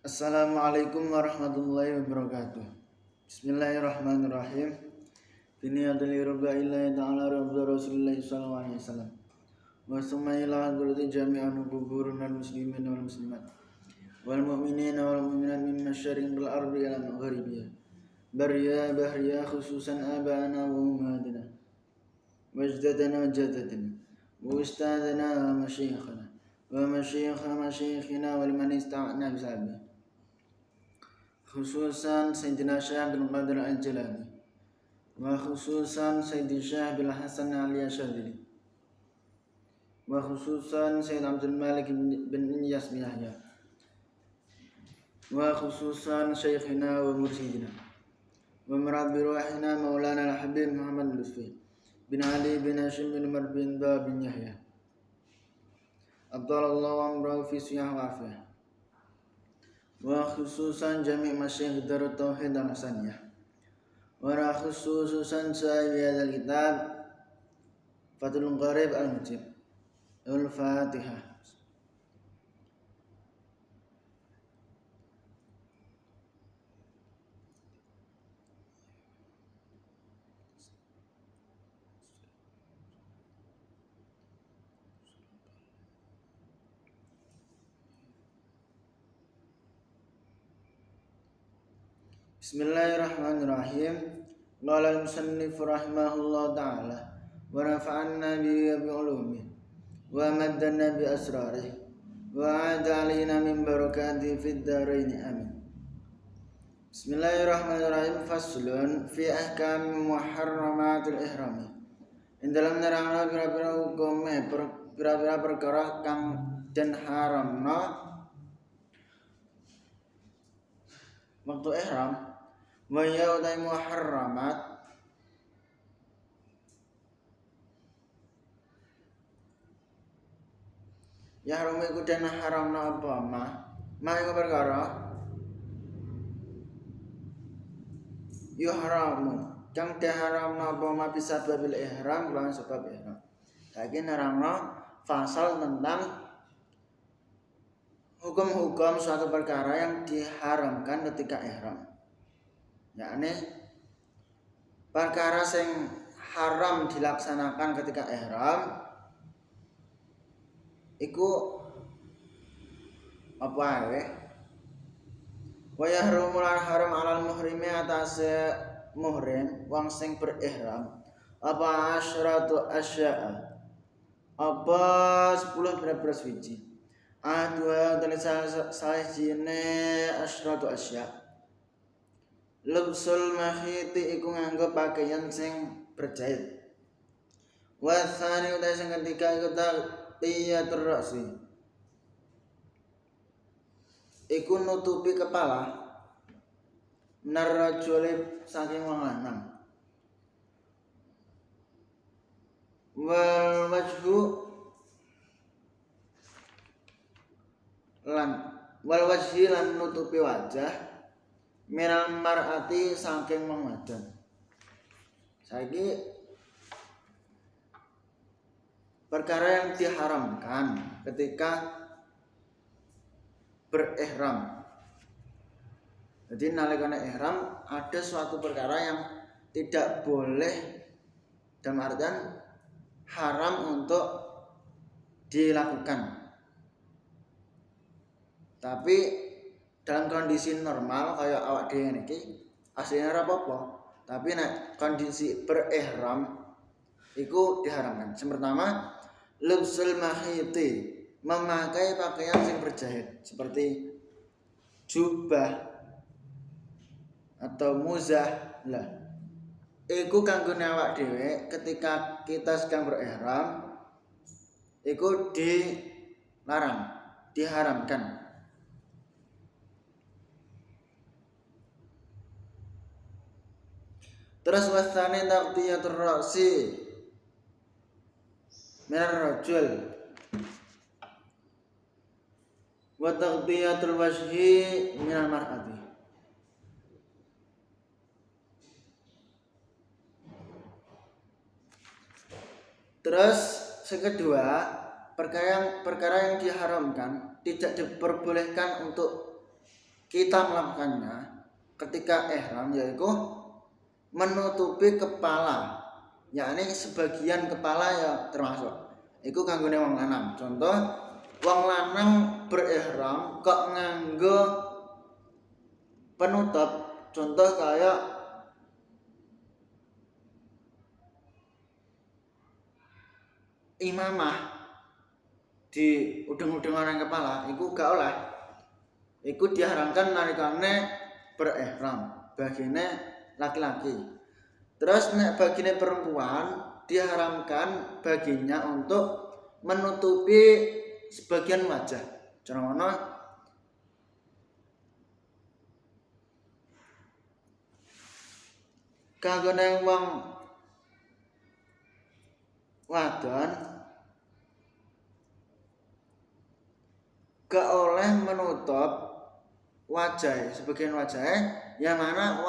Assalamualaikum warahmatullahi wabarakatuh. Bismillahirrahmanirrahim. Bini adli rabbi illahi ta'ala rabbi rasulullah sallallahu alaihi wasallam. Wa summa ila hadrati jami'an kuburun al muslimin wal muslimat wal mu'minina wal mu'minat min masyariqil ardi ila maghribiha. Bariya bahriya khususan abana wa ummatina wajdadana wa jaddatina wa ustadana wa masyayikhana wa masyayikha masyayikhina wal man ista'na bisabi. Khususan Sayyidina Syekh bin Qadir Al-Jilani wa khususan Sayyidina Syekh bin Hasan Ali Asyadili wa khususan Sayyid Abdul Malik bin Inyas bin Yahya wa khususan Syekhina wa Mursyidina wa Murabbi Ruhina Maulana Al-Habib Muhammad Lutfi bin Ali bin Hashim bin Umar bin Ba bin Yahya Abdallahu amrahu fi siyah wa afiyah wa khususan jami' masyayikh Darut Tauhid al-Hasaniyah wa khususan sahibi hadzal kitab Fathul Qarib al-Mujib al-Fatihah. Bismillahirrahmanirrahim. Qala al-musannif rahimahullah ta'ala wa nafa'anna bi ulumi wa maddana bi asrarih wa ada alaina min barakati fid dharain amin. Bismillahirrahmanirrahim. Faslun fi ahkam muharramatil ihrami. Ing dalam nerangna pira-pira hukume pira-pira perkara kang den haramna waktu ihram. Wa ya utai muharramat ya haram iku den haramna apa ma iku perkara yuhramu kang diharamna apa ma bisa babil ihram lan sebab ihram. Saiki nerangno pasal tentang hukum-hukum suatu perkara yang diharamkan ketika ihram. Yakni perkara sing haram dilaksanakan ketika ihram iku apa ae? Wa yahrumu lan haram alal muhrimi atase muhrim wong sing berihram apa asyratu asya'a apa 10 beras wiji dua dari sajine asyratu asya' lubsul mahiti iku nganggo pakaian sing berjahit. Wa tsani uta sing ketiga iku taqiyatur ra'si. Iku nutupi kepala narrajuli saking wong lanang. Wal wajhi lan nutupi wajah minal mar'ati saking wong wadon. Saiki perkara yang diharamkan ketika berihram. Jadi nalikane ihram ada suatu perkara yang tidak boleh dalam artian haram untuk dilakukan. Tapi dalam kondisi normal kayak awak dhewe niki aslinya ora apa-apa, tapi nek kondisi berihram iku diharamkan. Yang pertama, lubsul mahiti, memakai pakaian yang berjahit seperti jubah atau muzah lah. Iku kanggone awak dhewe ketika kita sedang berihram iku dilarang, diharamkan. Terus wasane taqtiyatur ra'si minar rajul wa taqtiyatul wajhi minal mar'ati. Terus yang kedua, perkara yang diharamkan tidak diperbolehkan untuk kita melakukannya ketika ihram yaitu menutupi kepala, yakni sebagian kepala ya termasuk. Iku kanggone wong lanang. Contoh wong lanang berihram kok nganggo penutup, contoh kayak imamah di udeng-udeng orang kepala, iku gak oleh. Iku diharamkan nalikane berihram bagine laki-laki. Terus nek bagine perempuan diharamkan baginya untuk menutupi sebagian wajah. Contohnya kanggone wong wadon gak oleh menutup wajah, sebagian wajah yang mana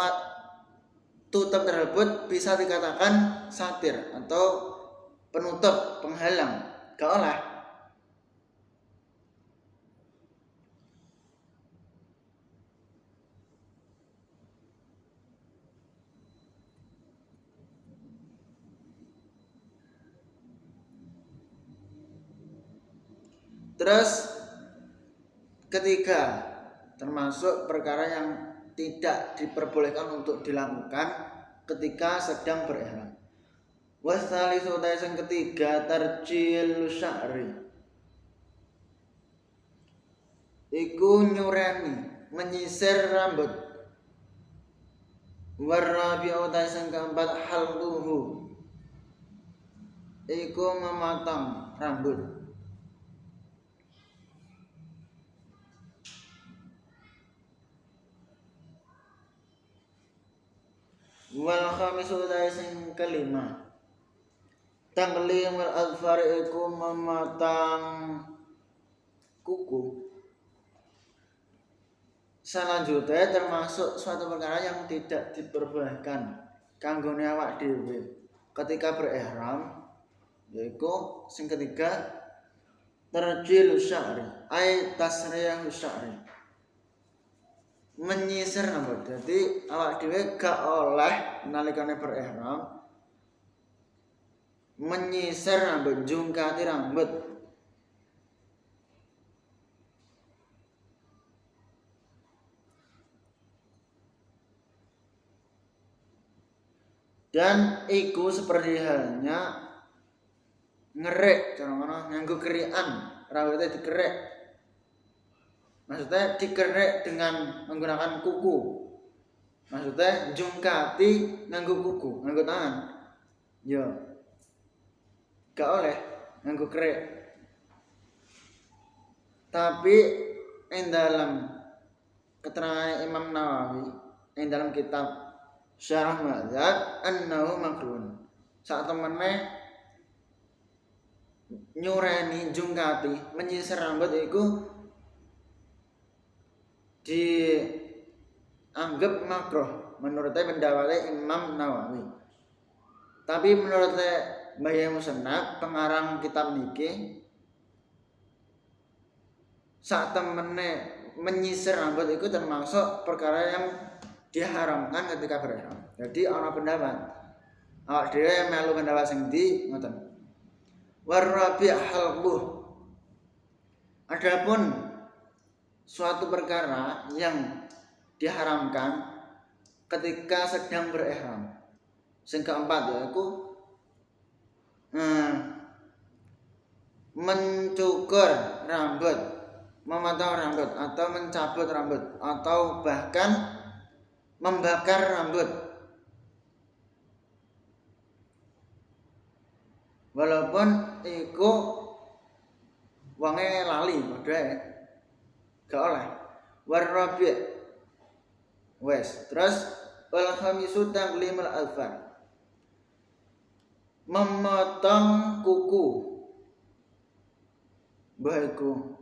tutup tersebut bisa dikatakan satir atau penutup, penghalang, gak oleh. Terus ketiga, termasuk perkara yang tidak diperbolehkan untuk dilakukan ketika sedang berihram. Wasalisu yang ketiga tarjil sya'ri. Iku nyureni, menyisir rambut. Warabi'u yang keempat halquhu. Iku memotong rambut. Wal khamisu yang kelima taqlimul adfar, iku memotong kuku. Selanjutnya termasuk suatu perkara yang tidak diperbolehkan kanggone awak dhewe ketika berihram, yaitu sing ketiga tarjil sya'ri ay tasriyah sya'ri, menyisir rambut. Jadi awak dhewe gak oleh nalikane berihram menyisir rambut, jungkati rambut. Dan iku seperti halnya ngerik, cara nganggo kerikan, rambutnya dikerek. Maksudnya dikerek dengan menggunakan kuku. Maksudnya jungkati nganggo kuku, nganggo tangan. Yo. Gak oleh nganggo kerek. Tapi ing dalam keterangan Imam Nawawi ing dalam kitab Syarah Madzhab annahu makruhun. Sak temene nyureni jungkati menyisir rambut iku dianggap makruh menurut pendapatnya Imam Nawawi. Tapi menurut Mbah Musannaf pengarang kitab niki sak temene menyisir rambut itu termasuk perkara yang diharamkan ketika berihram. Jadi ana pendapat awak dhewe melu pendapat sing ndi ngoten. Warabi' halquh. Adapun suatu perkara yang diharamkan ketika sedang berihram. Sing keempat yaitu mencukur rambut, memotong rambut atau mencabut rambut atau bahkan membakar rambut. Walaupun iku wonge lali padha gak oleh. Warabi' wes. Terus wal khamisu taqlimul alfar, memotong kuku. Baikku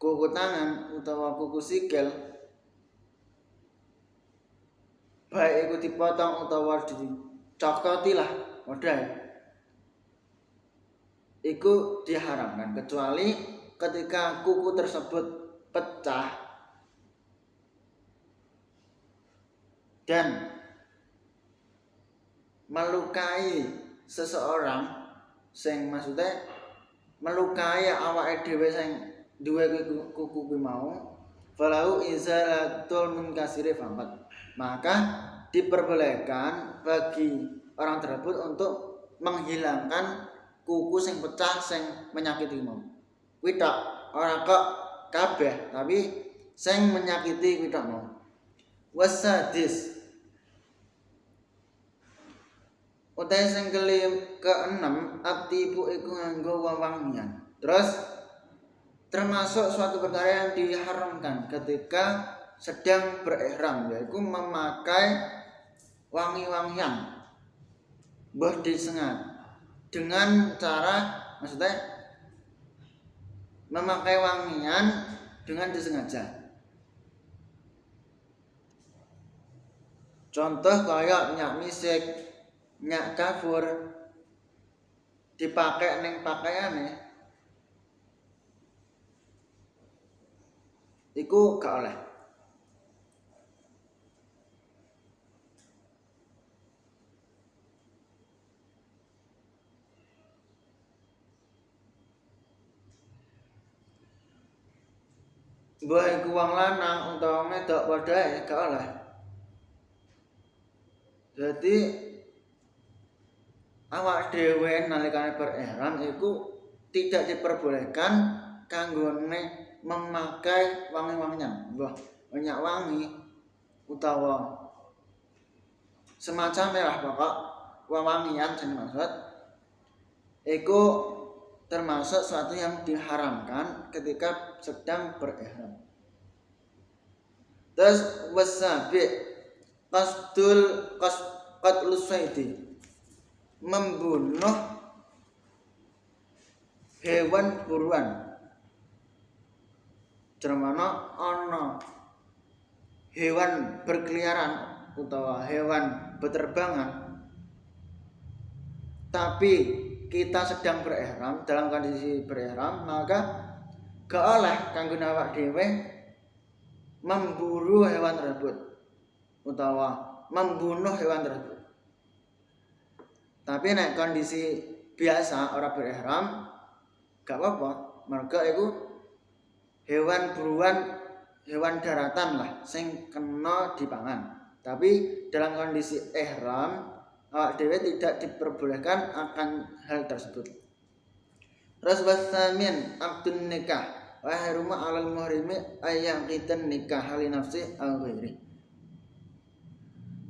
kuku tangan utawa kuku sikil, baik iku dipotong utawa dicokoti lah padha. Iku diharamkan kecuali ketika kuku tersebut pecah dan melukai seseorang sing maksudnya melukai awake dhewe sing duwe kuku kuwi mau falahu izalatul munkasiri faqat, maka diperbolehkan bagi orang tersebut untuk menghilangkan kuku sing pecah sing menyakiti mau. Kuwi tok, ora kok kabeh, tapi sing menyakiti kuwi tok mau. Wasadis utai sing keenam atibu iku nganggo wewangian. Terus termasuk suatu perkara yang diharamkan ketika sedang berihram, yaitu memakai wangi-wangian mbah disengat dengan cara maksudnya memakai wangian dengan disengaja. Contoh kayak nyak misik, nyak kafur dipakai ning pakaiane iku gak oleh. Mbah iku wong lanang utawa wedok padha ae gak oleh. Jadi awak dhewe nalikane berihram iku tidak diperbolehkan kanggone memakai wangi-wangian. Mbah minyak wangi utawa semacam lah pokok wewangian sing maksud iku termasuk suatu yang diharamkan ketika sedang berihram. Terus wasabi qatlus saidi, membunuh hewan buruan. Jermana ana hewan berkeliaran utawa hewan beterbangan, tapi kita sedang berihram, dalam kondisi berihram, maka gak oleh kanggo awak dhewe memburu hewan tersebut utawa membunuh hewan tersebut. Tapi nek kondisi biasa orang berihram gak apa-apa, mergo iku hewan buruan, hewan daratan lah sing kena dipangan. Tapi dalam kondisi ihram awak dhewe tidak diperbolehkan akan hal tersebut. Terus wasamin abdun nikah wa haruma alal muhrimi ayyaqitan nikah li nafsi al ghairi.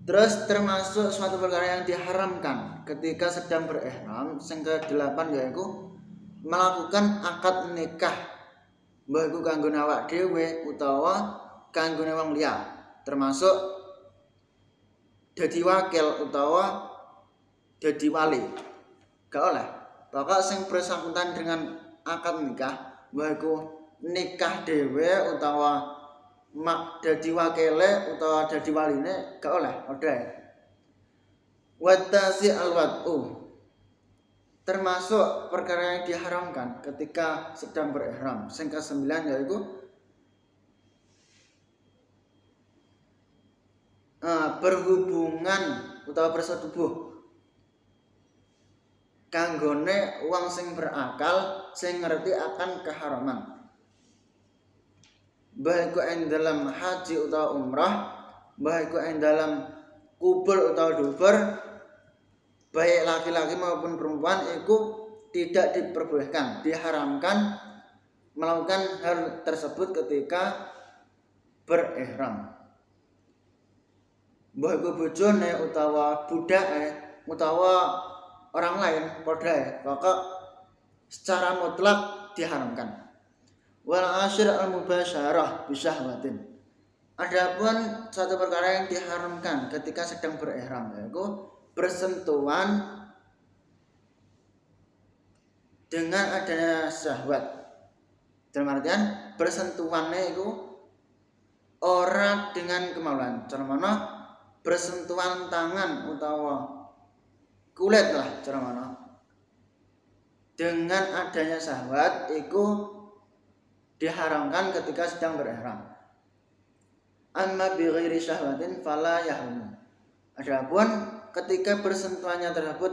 Terus termasuk suatu perkara yang diharamkan ketika sedang berihram sing ke-8 yaitu melakukan akad nikah, mbah iku kanggo awak dhewe utawa kanggo wong liya, termasuk dadi wakil utawa dadi wali. Gak oleh. Pokok sing bersangkutan dengan akad nikah, mbah iku nikah dhewe utawa mak dadi wakile utawa dadi waline gak oleh, ode. Watasi alwatu, termasuk perkara yang diharamkan ketika sedang berihram. Sing ke-9 yaitu berhubungan utawa bersetubuh kanggone wong sing berakal sing ngerti akan keharaman. Baik ku ing dalam haji utawa umrah, baik ku ing dalam kubur utawa dubur, baik laki-laki maupun perempuan itu tidak diperbolehkan, diharamkan melakukan hal tersebut ketika berihram. Baik ku bojone utawa budake utawa orang lain padha pokok secara mutlak diharamkan. Wal asyir al mubasyarah bisyahwatin. Adapun satu perkara yang diharamkan ketika sedang berihram yaitu bersentuhan dengan adanya syahwat. Dalam artian bersentuhannya itu ora dengan kemauan. Cara mana bersentuhan tangan utawa kulit lah cara mana dengan adanya syahwat itu diharamkan ketika sedang berihram. Amma bi ghairi syahwatin fala yahrum. Adapun ketika bersentuhannya tersebut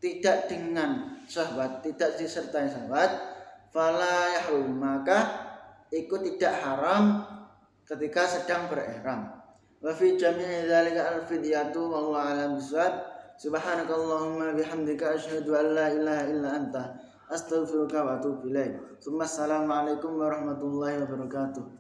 tidak dengan syahwat, tidak disertai syahwat, fala yahrum, maka ikut tidak haram ketika sedang berihram. Wa fi jami'i dzalika al-fidyatu wallahu a'lam bissawab. Subhanakallahumma bihamdika asyhadu an la ilaha illa anta astaghfiruka wa atubu ilaik. Assalamualaikum warahmatullahi wabarakatuh.